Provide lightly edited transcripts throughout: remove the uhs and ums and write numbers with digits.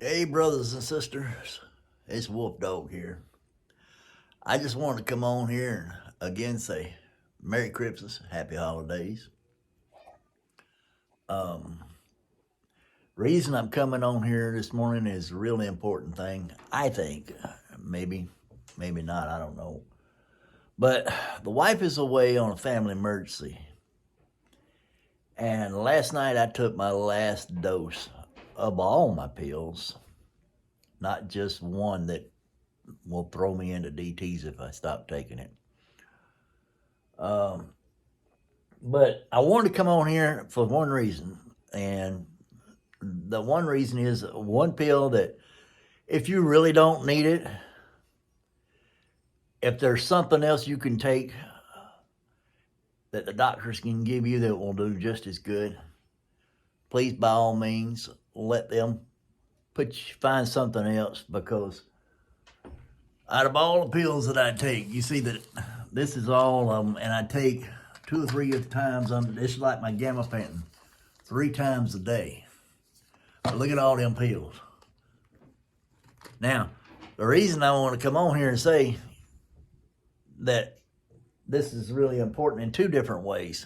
Hey, brothers and sisters, it's Wolf Dog here. I just wanted to come on here and again say Merry Christmas, Happy Holidays. Um, Reason I'm coming on here this morning is a really important thing. I think, maybe not. I don't know. But the wife is away on a family emergency, and last night I took my last dose of all my pills, not just one that will throw me into DTs if I stop taking it. Um, but I wanted to come on here for one reason, and the one reason is one pill that if you really don't need it, if there's something else you can take that the doctors can give you that will do just as good, please by all means let them find something else, because out of all the pills that I take, you see that this is all of them, and I take 2 or 3 times. This is like my gabapentin, 3 times a day. But look at all them pills. Now, the reason I want to come on here and say that this is really important in 2 different ways.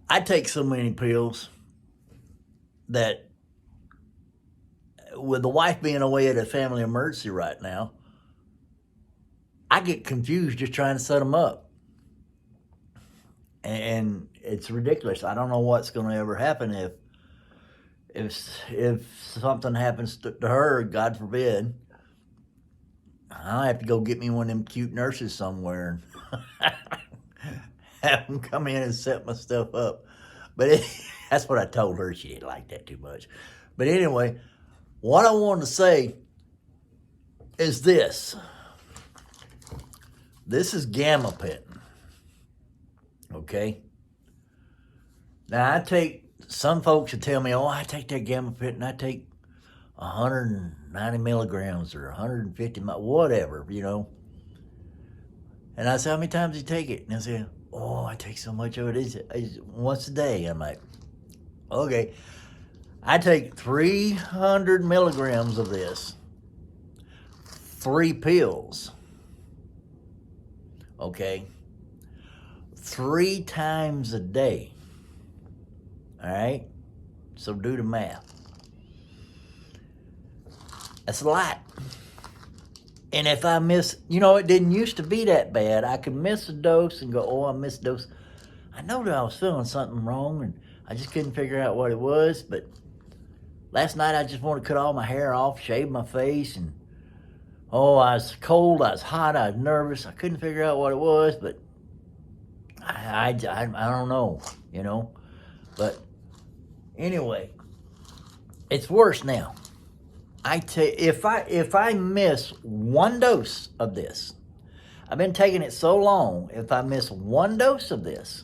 I take so many pills that, with the wife being away at a family emergency right now, I get confused just trying to set them up. And it's ridiculous. I don't know what's going to ever happen if something happens to her, God forbid. I'll have to go get me one of them cute nurses somewhere and have them come in and set my stuff up. But that's what I told her. She didn't like that too much. But anyway, what I wanted to say is this. This is gabapentin. Okay? Now, some folks would tell me, oh, I take that gabapentin, I take 190 milligrams or 150, whatever, And I say, how many times do you take it? And I say, oh, I take so much of it. It's once a day. I'm like, okay. I take 300 milligrams of this, 3 pills, okay, 3 times a day. All right? So do the math. That's a lot. And if I miss, it didn't used to be that bad. I could miss a dose and go, oh, I missed a dose. I know that I was feeling something wrong, and I just couldn't figure out what it was. But last night I just wanted to cut all my hair off, shave my face, and I was cold, I was hot, I was nervous. I couldn't figure out what it was, but I don't know, But anyway, it's worse now. If I miss one dose of this, I've been taking it so long. If I miss one dose of this,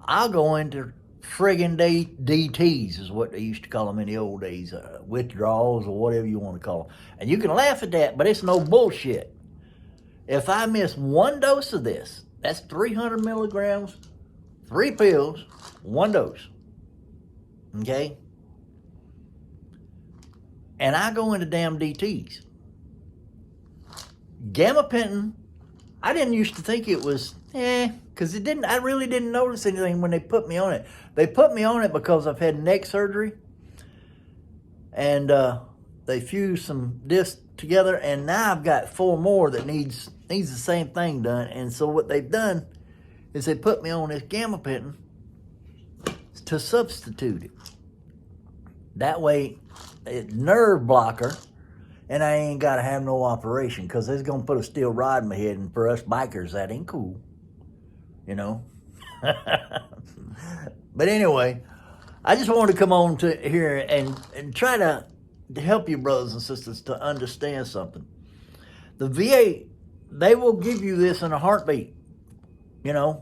I'll go into friggin' DTs, is what they used to call them in the old days, withdrawals or whatever you want to call them. And you can laugh at that, but it's no bullshit. If I miss one dose of this, that's 300 milligrams, 3 pills, 1 dose. Okay? And I go into damn DTs. Gabapentin, I didn't used to think it was, because I really didn't notice anything when they put me on it. They put me on it because I've had neck surgery, and they fused some discs together, and now I've got 4 more that needs the same thing done. And so what they've done is they put me on this gabapentin to substitute it. That way, it's nerve blocker, and I ain't got to have no operation, because they're going to put a steel rod in my head, and for us bikers, that ain't cool, But anyway, I just wanted to come on to here and try to help you, brothers and sisters, to understand something. The VA, they will give you this in a heartbeat, and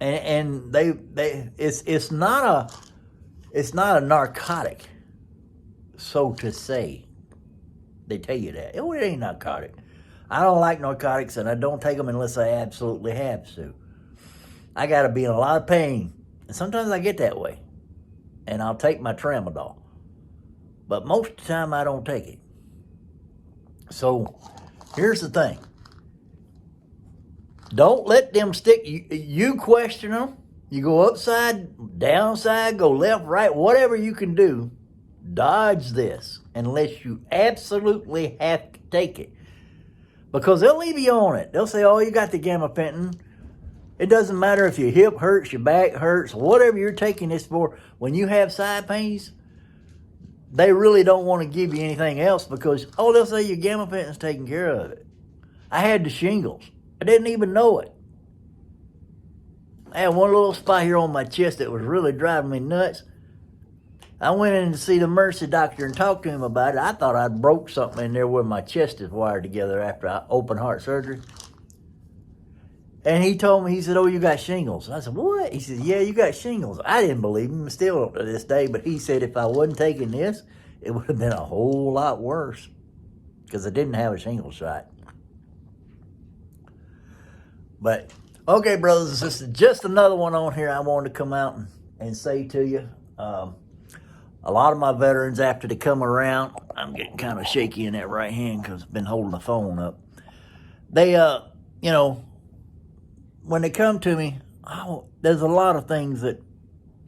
it's not a narcotic, so to say. They tell you that. Oh, it ain't narcotic. I don't like narcotics, and I don't take them unless I absolutely have to. I got to be in a lot of pain, and sometimes I get that way, and I'll take my tramadol. but most of the time I don't take it. So here's the thing. Don't let them stick. You question them. You go upside, downside, go left, right, whatever you can do. Dodge this unless you absolutely have to take it. Because they'll leave you on it. They'll say, oh, you got the gabapentin. It doesn't matter if your hip hurts, your back hurts, whatever you're taking this for. When you have side pains, they really don't want to give you anything else because, oh, they'll say your gabapentin's taking care of it. I had the shingles. I didn't even know it. I had one little spot here on my chest that was really driving me nuts. I went in to see the Mercy doctor and talked to him about it. I thought I'd broke something in there where my chest is wired together after open heart surgery. And he told me, he said, oh, you got shingles. I said, what? He said, yeah, you got shingles. I didn't believe him still to this day, but he said if I wasn't taking this, it would have been a whole lot worse because I didn't have a shingle shot. But, okay, brothers and sisters, just another one on here I wanted to come out and say to you. A lot of my veterans, after they come around, I'm getting kind of shaky in that right hand because I've been holding the phone up. They, when they come to me, there's a lot of things that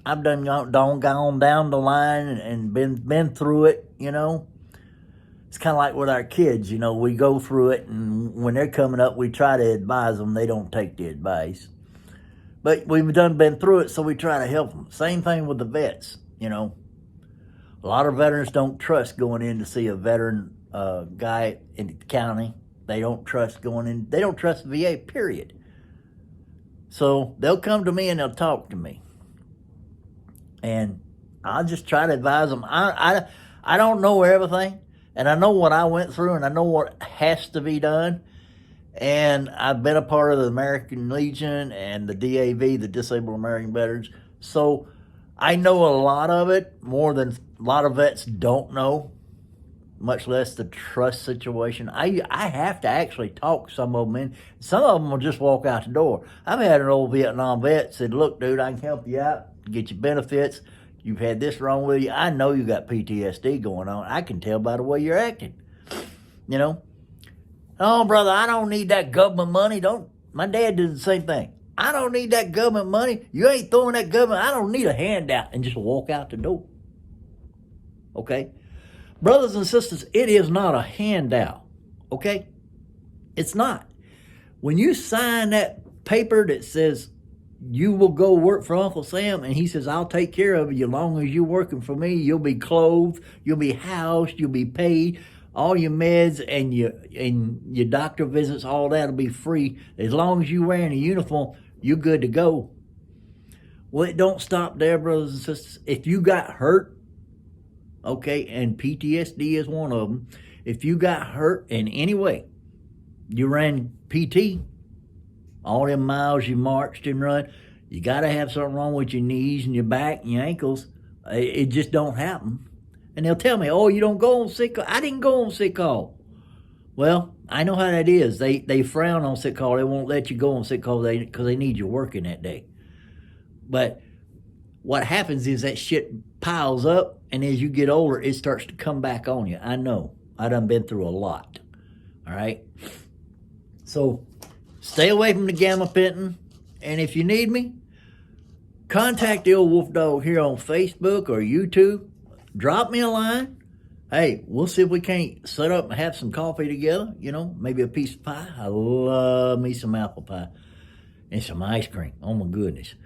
I've gone down the line and been through it, It's kind of like with our kids, we go through it, and when they're coming up, we try to advise them. They don't take the advice. But we've been through it, so we try to help them. Same thing with the vets, A lot of veterans don't trust going in to see a veteran guy in the county. They don't trust going in. They don't trust VA, period. So they'll come to me and they'll talk to me. And I'll just try to advise them. I don't know everything. And I know what I went through and I know what has to be done. And I've been a part of the American Legion and the DAV, the Disabled American Veterans. So I know a lot of it, more than a lot of vets don't know, much less the trust situation. I have to actually talk some of them in. Some of them will just walk out the door. I've had an old Vietnam vet said, look, dude, I can help you out, get you benefits. You've had this wrong with you. I know you got PTSD going on. I can tell by the way you're acting. Oh, brother, I don't need that government money. My dad did the same thing. I don't need that government money. You ain't throwing that government. I don't need a handout, and just walk out the door. Okay? Brothers and sisters, it is not a handout. Okay? It's not. When you sign that paper that says you will go work for Uncle Sam, and he says, I'll take care of you as long as you're working for me. You'll be clothed, you'll be housed, you'll be paid. All your meds and your doctor visits, all that will be free. As long as you're wearing a uniform, you're good to go. Well, it don't stop there, brothers and sisters. If you got hurt, okay, and PTSD is one of them. If you got hurt in any way, you ran PT, all them miles you marched and run, you got to have something wrong with your knees and your back and your ankles. It just don't happen. And they'll tell me, oh, you don't go on sick call. I didn't go on sick call. Well, I know how that is. They frown on sick call. They won't let you go on sick call because they need you working that day. But what happens is that shit piles up, and as you get older, it starts to come back on you. I know. I done been through a lot. All right? So stay away from the gabapentin. And if you need me, contact the Old Wolf Dog here on Facebook or YouTube. Drop me a line. Hey, we'll see if we can't set up and have some coffee together. Maybe a piece of pie. I love me some apple pie. And some ice cream. Oh, my goodness.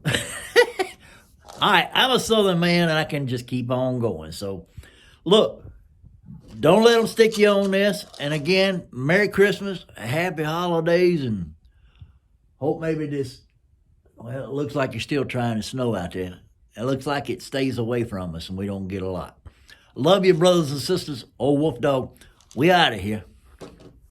All right, I'm a Southern man, and I can just keep on going. So, look, don't let them stick you on this. And again, Merry Christmas, Happy Holidays, and hope maybe this, well, it looks like you're still trying to snow out there. It looks like it stays away from us, and we don't get a lot. Love you, brothers and sisters. Old Wolf Dog, we out of here.